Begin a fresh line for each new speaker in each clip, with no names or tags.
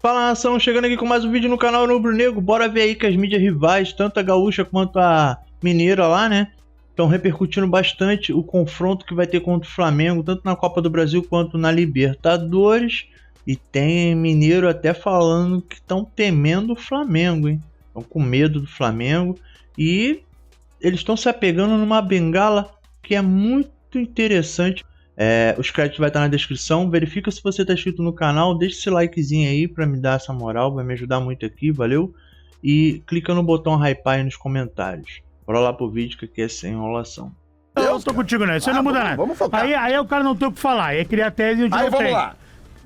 Fala, nação, chegando aqui com mais um vídeo no canal Rubro Negro. Bora ver aí que as mídias rivais, tanto a gaúcha quanto a mineira lá, né, estão repercutindo bastante o confronto que vai ter contra o Flamengo, tanto na Copa do Brasil quanto na Libertadores. E tem mineiro até falando que estão temendo o Flamengo, hein? Estão com medo do Flamengo. E eles estão se apegando numa bengala que é muito interessante. Os créditos vai estar na descrição. Verifica se você está inscrito no canal. Deixa esse likezinho aí para me dar essa moral. Vai me ajudar muito aqui, valeu? E clica no botão hypar aí nos comentários. Bora lá pro vídeo que aqui é sem enrolação.
Eu tô contigo, né? Isso não muda nada.
Vamos focar.
Aí o cara não tem o que falar. Aí cria tese e o
Aí vamos lá.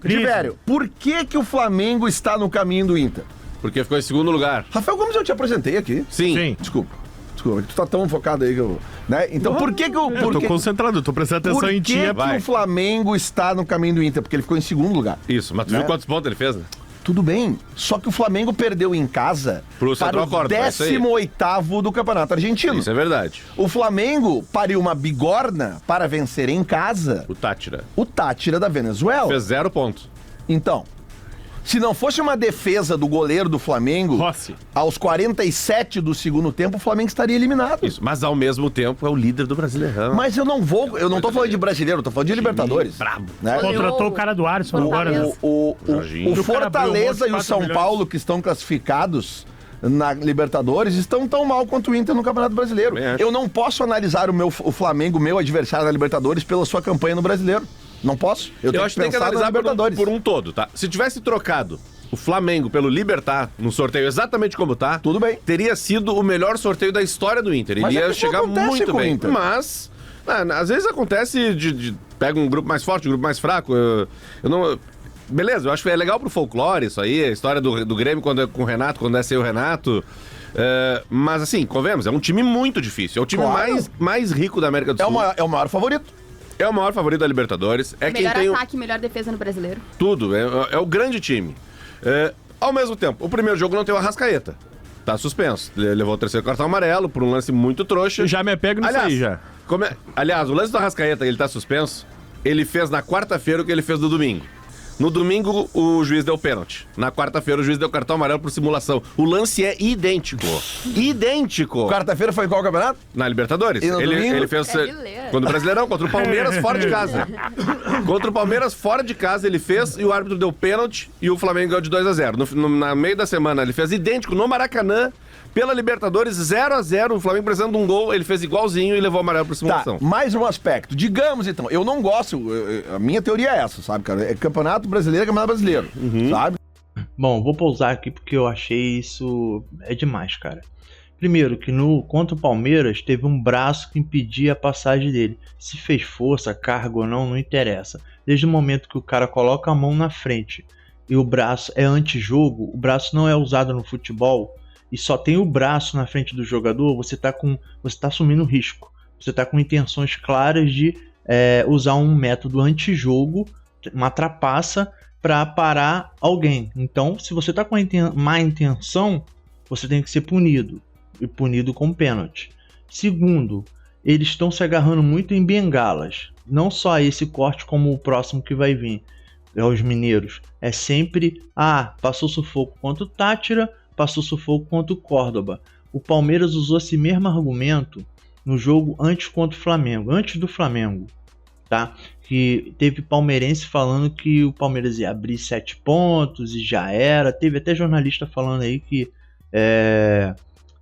Diverio, por que o Flamengo está no caminho do Inter?
Porque ficou em segundo lugar.
Rafael Gomes, eu te apresentei aqui.
Sim.
Desculpa, tu tá tão focado aí que eu... Né? Então por que eu...
Eu tô concentrado, tô prestando atenção em ti.
Por que o Flamengo está no caminho do Inter? Porque ele ficou em segundo lugar.
Isso, mas tu viu quantos pontos ele fez, né?
Tudo bem, só que o Flamengo perdeu em casa
Pro
para o
Córdoba,
18º do Campeonato Argentino.
Isso é verdade.
O Flamengo pariu uma bigorna para vencer em casa
O Tátira
o Tátira da Venezuela.
fez 0 pontos.
Então, se não fosse uma defesa do goleiro do Flamengo,
Rossi.
aos 47 do segundo tempo, o Flamengo estaria eliminado.
Isso, mas ao mesmo tempo é o líder do Brasileirão.
Mas eu não tô falando de brasileiro, eu tô falando de Libertadores.
Brabo.
Né?
Contratou o cara do Alisson agora, né?
O
Jorginho.
o Fortaleza e o
4
São
milhões.
Paulo, que estão classificados na Libertadores, estão tão mal quanto o Inter no Campeonato Brasileiro.
Bem acho.
Eu não posso analisar o Flamengo, meu adversário na Libertadores, pela sua campanha no Brasileiro. Não posso. Eu
acho que tem que
pensar na
analisar
Libertadores.
por um todo, tá? Se tivesse trocado o Flamengo pelo Libertad no sorteio exatamente como tá,
Tudo bem.
teria sido o melhor sorteio da história do Inter.
Mas
Ele
é
ia
que isso
chegar
acontece
muito
com o
bem.
Inter.
Mas, às vezes acontece pega um grupo mais forte, um grupo mais fraco. Eu não... Beleza, eu acho que é legal pro folclore isso aí, a história do Grêmio quando é com o Renato, quando é sem o Renato. Mas assim, convenhamos, é um time muito difícil. É o time
Claro.
mais rico da América do Sul.
É o maior favorito.
É o maior favorito da Libertadores. É quem
Melhor
tem
ataque, melhor defesa no Brasileiro.
tudo. É o grande time. Ao mesmo tempo, o primeiro jogo não tem o Arrascaeta. Tá suspenso. Ele levou o terceiro cartão amarelo por um lance muito trouxa.
Eu já me apego nisso aí, já.
Aliás, o lance do Arrascaeta, ele tá suspenso, ele fez na quarta-feira o que ele fez no domingo. No domingo, o juiz deu pênalti. Na quarta-feira, o juiz deu cartão amarelo por simulação. O lance é idêntico. Idêntico.
Quarta-feira foi em qual campeonato?
Na Libertadores.
E no domingo?
Ele fez...
Brasileiro.
Contra o Brasileirão, contra o Palmeiras fora de casa. Contra o Palmeiras fora de casa ele fez e o árbitro deu pênalti e o Flamengo ganhou de 2-0. No meio da semana ele fez idêntico no Maracanã, pela Libertadores, 0-0, o Flamengo precisando de um gol, ele fez igualzinho e levou o amarelo por simulação.
Tá, mais um aspecto. Digamos, então, eu não gosto, a minha teoria é essa, sabe, cara? É campeonato brasileiro, sabe?
Bom, vou pausar aqui porque eu achei isso é demais, cara. Primeiro, que contra o Palmeiras teve um braço que impedia a passagem dele. Se fez força, carga ou não interessa. Desde o momento que o cara coloca a mão na frente e o braço é antijogo, o braço não é usado no futebol e só tem o braço na frente do jogador, você tá assumindo risco. Você tá com intenções claras de usar um método antijogo, uma trapaça, para parar alguém. Então, se você tá com má intenção, você tem que ser punido. E punido com pênalti. Segundo, eles estão se agarrando muito em bengalas. Não só esse corte, como o próximo que vai vir. Os mineiros. É sempre, passou sufoco contra o Tátira, passou sufoco contra o Córdoba. O Palmeiras usou esse mesmo argumento no jogo antes contra o Flamengo. Antes do Flamengo. Tá? Que teve palmeirense falando que o Palmeiras ia abrir 7 pontos e já era. Teve até jornalista falando aí que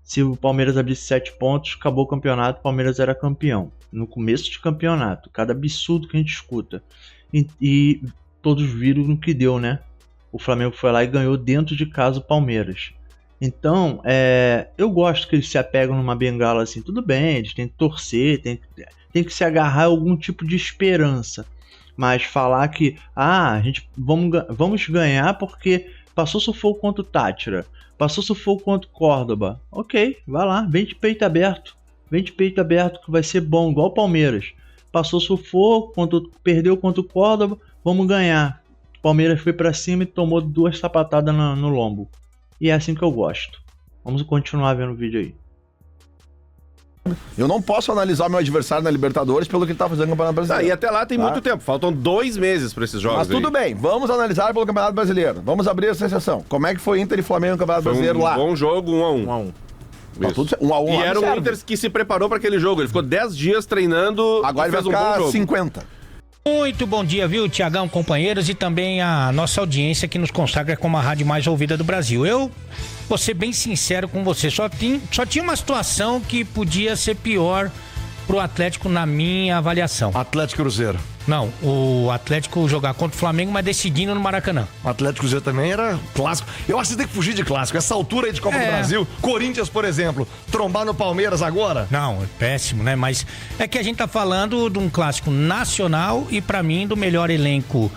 se o Palmeiras abrisse 7 pontos, acabou o campeonato, o Palmeiras era campeão. No começo de campeonato, cada absurdo que a gente escuta. E todos viram no que deu, né? O Flamengo foi lá e ganhou dentro de casa o Palmeiras. Então, eu gosto que eles se apegam numa bengala assim, tudo bem, eles têm que torcer, tem que se agarrar a algum tipo de esperança. Mas falar que, a gente vamos ganhar porque passou sufoco contra o Tátira, passou sufoco contra o Córdoba. Ok, vai lá, vem de peito aberto. Vem de peito aberto que vai ser bom, igual o Palmeiras. Passou sufoco, perdeu contra o Córdoba, vamos ganhar. O Palmeiras foi pra cima e tomou 2 sapatadas no lombo. E é assim que eu gosto. Vamos continuar vendo o vídeo aí.
Eu não posso analisar meu adversário na Libertadores pelo que ele tá fazendo no Campeonato Brasileiro.
E até lá tem muito tempo. Faltam 2 meses pra esses jogos.
Mas tudo bem, vamos analisar pelo Campeonato Brasileiro. Vamos abrir essa sessão. Como é que foi Inter e Flamengo no Campeonato Brasileiro lá?
Bom jogo, 1-1.
1-1.
Tá tudo certo. 1-1
E
lá
era
não
o
serve.
Inter que se preparou pra aquele jogo. Ele ficou 10 dias treinando.
Agora
e
ele vai
fez um bom
ficar
jogo.
50.
Muito bom dia, viu, Tiagão, companheiros, e também a nossa audiência que nos consagra como a rádio mais ouvida do Brasil. Eu vou ser bem sincero com você, só tinha uma situação que podia ser pior pro Atlético na minha avaliação.
Atlético Cruzeiro.
Não, o Atlético jogar contra o Flamengo, mas decidindo no Maracanã.
O Atlético Cruzeiro também era clássico. Eu acho que você tem que fugir de clássico. Essa altura aí de Copa do Brasil, Corinthians, por exemplo, trombar no Palmeiras agora?
Não, é péssimo, né? Mas é que a gente tá falando de um clássico nacional e pra mim do melhor elenco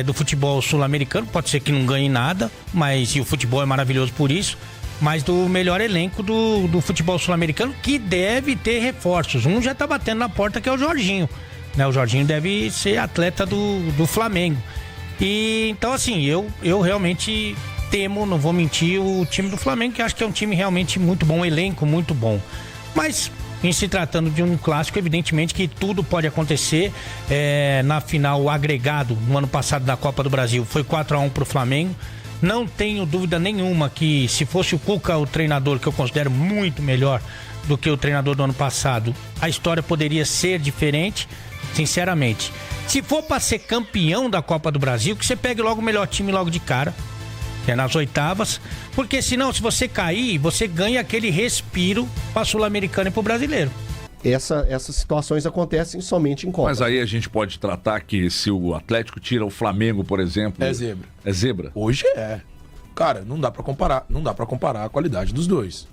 do futebol sul-americano. Pode ser que não ganhe nada, mas e o futebol é maravilhoso por isso. Mas do melhor elenco do futebol sul-americano, que deve ter reforços. Um já tá batendo na porta, que é o Jorginho. Né, o Jorginho deve ser atleta do Flamengo. E então, assim, eu realmente temo, não vou mentir, o time do Flamengo, que acho que é um time realmente muito bom, um elenco muito bom. Mas, em se tratando de um clássico, evidentemente que tudo pode acontecer. Na final, o agregado no ano passado da Copa do Brasil foi 4-1 pro Flamengo. Não tenho dúvida nenhuma que, se fosse o Cuca o treinador, que eu considero muito melhor do que o treinador do ano passado, a história poderia ser diferente. Sinceramente, se for para ser campeão da Copa do Brasil, que você pegue logo o melhor time logo de cara, que é nas oitavas, porque senão, se você cair, você ganha aquele respiro para Sul-Americano e para o brasileiro.
Essas situações acontecem somente em Copa.
Mas aí a gente pode tratar que se o Atlético tira o Flamengo, por exemplo...
É zebra.
É zebra?
Hoje é. Cara, não dá pra comparar a qualidade dos dois.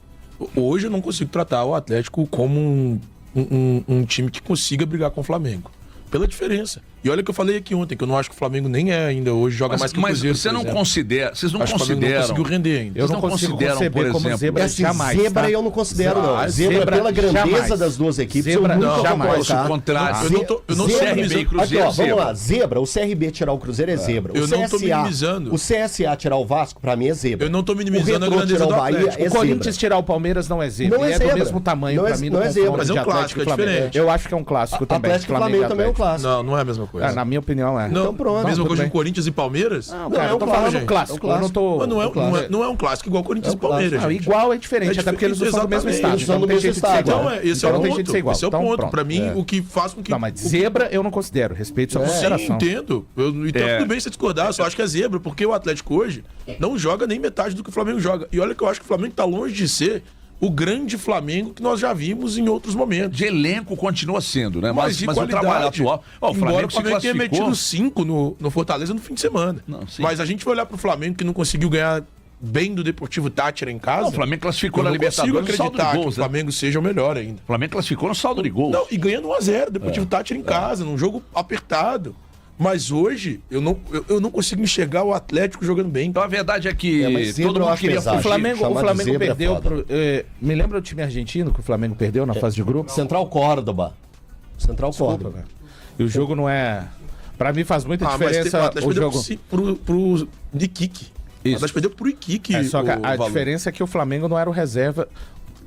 Hoje eu não consigo tratar o Atlético como um time que consiga brigar com o Flamengo. Pela diferença. E olha que eu falei aqui ontem, que eu não acho que o Flamengo nem ainda hoje joga mais que o Cruzeiro.
Mas você não considera... Vocês não
acho
consideram...
Que o Flamengo não conseguiu render ainda.
Eu não consigo conceber como zebra jamais.
Zebra
tá?
eu não considero, não. Zebra pela grandeza
jamais.
das duas equipes,
Zebra,
eu nunca
não, jamais.
concordo, tá?
O contrário.
Eu não
CRB e Cruzeiro,
aqui, ó, vamos
zebra.
lá. Zebra, o CRB tirar o Cruzeiro é zebra.
Eu
o
não tô minimizando.
O CSA tirar o Vasco, pra mim, é zebra.
Eu não tô minimizando a
Retrô
grandeza
tirar
do
o Bahia
Atlético.
é
O Corinthians
zebra.
tirar o Palmeiras não é zebra.
Não é
Ele
zebra.
do mesmo tamanho
Não é-
pra mim
não é
do
zebra.
confronto
Mas é um
de
clássico,
Atlético e
é
Flamengo.
diferente.
Eu acho que é um clássico também.
Atlético e Flamengo também é um clássico.
Não é a mesma coisa.
Na minha opinião é.
Não,
Então pronto.
mesma
tudo
coisa
bem.
com Corinthians e Palmeiras?
Não,
Não,
cara,
é
eu
um
tô falando
clássico,
clássico.
é um
Eu não tô.
Mas não é um clássico igual Corinthians e Palmeiras.
Não,
gente.
igual é diferente, até porque eles não são do mesmo
Exatamente.
estado.
Eles são
Então
do
tem
mesmo
jeito de ser
estado.
igual.
Então, esse é
Então
o
não tem
ponto.
jeito de ser igual.
Esse é o
Então,
ponto.
pronto.
Pra mim, o que faz com que...
Não, mas zebra eu não considero. Respeito sua
Sim,
consideração.
entendo. Então tudo bem você discordar, eu só acho que é zebra, porque o Atlético hoje não joga nem metade do que o Flamengo joga. E olha que eu acho que o Flamengo tá longe de ser o grande Flamengo que nós já vimos em outros momentos.
De elenco continua sendo, né?
Mas
Mas o trabalho atual... Ó,
embora o
se
Flamengo tenha
classificou...
metido 5 no Fortaleza no fim de semana.
Não, sim.
Mas a gente vai olhar pro Flamengo que não conseguiu ganhar bem do Deportivo Táchira em casa.
Não, o Flamengo classificou
eu
na
não consigo
Libertadores no saldo de
acreditar que o
gols, né?
Flamengo seja o melhor ainda.
O Flamengo classificou no saldo de gols.
Não, e ganhando 1-0, Deportivo Táchira em casa, num jogo apertado. Mas hoje, eu não consigo enxergar o Atlético jogando bem.
Então a verdade é que
mas zebra
todo
eu
mundo
acho
queria
pesado.
O Flamengo
Chamar de zebra é
perdeu
foda.
me lembra o time argentino que o Flamengo perdeu na fase de grupo?
Central Córdoba. Central
Desculpa,
Córdoba.
cara. E o jogo não é... Pra mim faz muita
Mas o
diferença
Atlético
o jogo.
perdeu pro Iquique. O Atlético perdeu pro Iquique.
Só que a
Valor.
diferença é que o Flamengo não era o reserva.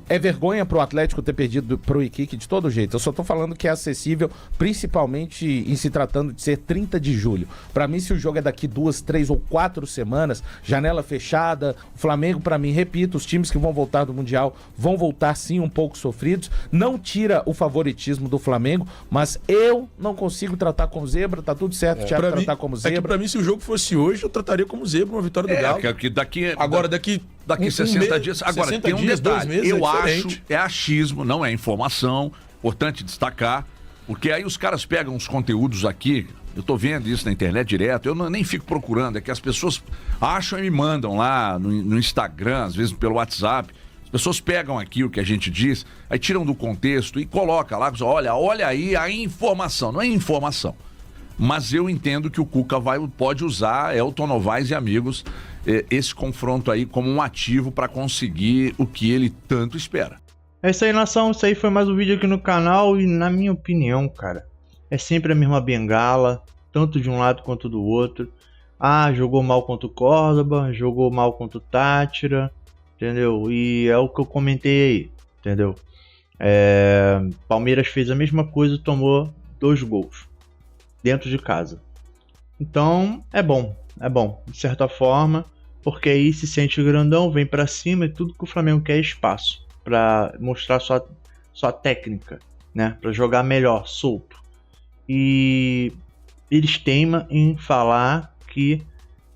É vergonha pro Atlético ter perdido pro Iquique de todo jeito. Eu só tô falando que é acessível, principalmente em se tratando de ser 30 de julho. Pra mim, se o jogo é daqui 2, 3 ou 4 semanas, janela fechada, o Flamengo, pra mim, repito, os times que vão voltar do Mundial vão voltar sim um pouco sofridos. Não tira o favoritismo do Flamengo, mas eu não consigo tratar como zebra. Tá tudo certo, Thiago, tratar como
É que
zebra.
pra mim, se o jogo fosse hoje, eu trataria como zebra uma vitória do Galo.
que daqui...
Agora, daqui
60 dias. Agora,
60
tem um
dias,
detalhe.
2 meses,
Eu
é
acho,
diferente.
é achismo, não é informação. Importante destacar. Porque aí os caras pegam os conteúdos aqui. Eu tô vendo isso na internet direto. Eu nem fico procurando. É que as pessoas acham e me mandam lá no Instagram, às vezes pelo WhatsApp. As pessoas pegam aqui o que a gente diz, aí tiram do contexto e colocam lá. Olha aí a informação. Não é informação. Mas eu entendo que o Cuca pode usar Elton Novaes e amigos esse confronto aí como um ativo para conseguir o que ele tanto espera.
É isso aí, nação. Isso aí foi mais um vídeo aqui no canal. E na minha opinião, cara, é sempre a mesma bengala, tanto de um lado quanto do outro. Ah, jogou mal contra o Córdoba, jogou mal contra o Táchira, entendeu? E é o que eu comentei aí, entendeu? Palmeiras fez a mesma coisa e tomou 2 gols dentro de casa. Então é bom, de certa forma, porque aí se sente grandão, vem pra cima e tudo que o Flamengo quer é espaço pra mostrar sua técnica, né? Pra jogar melhor, solto. E eles teimam em falar que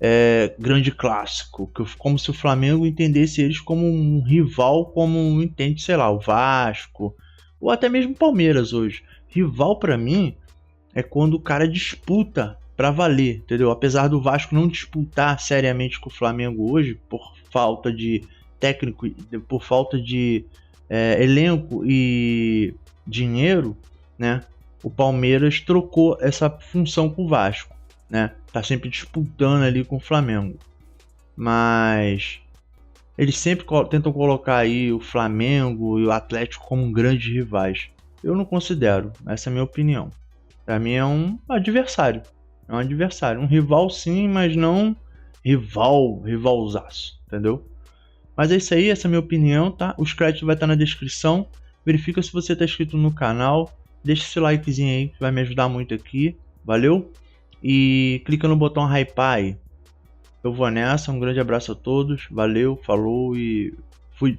é grande clássico, como se o Flamengo entendesse eles como um rival, como entende, sei lá, o Vasco, ou até mesmo o Palmeiras hoje. Rival pra mim é quando o cara disputa pra valer, entendeu? Apesar do Vasco não disputar seriamente com o Flamengo hoje, por falta de técnico, por falta de elenco e dinheiro, né? O Palmeiras trocou essa função com o Vasco, né? Tá sempre disputando ali com o Flamengo. Mas eles sempre tentam colocar aí o Flamengo e o Atlético como grandes rivais. Eu não considero, essa é a minha opinião. Pra mim é um adversário. É um adversário. Um rival sim, mas não rivalzaço, entendeu? Mas é isso aí, essa é a minha opinião, tá? Os créditos vai estar na descrição. Verifica se você tá inscrito no canal. Deixa esse likezinho aí, que vai me ajudar muito aqui. Valeu? E clica no botão hypar aí. Eu vou nessa, um grande abraço a todos. Valeu, falou e fui.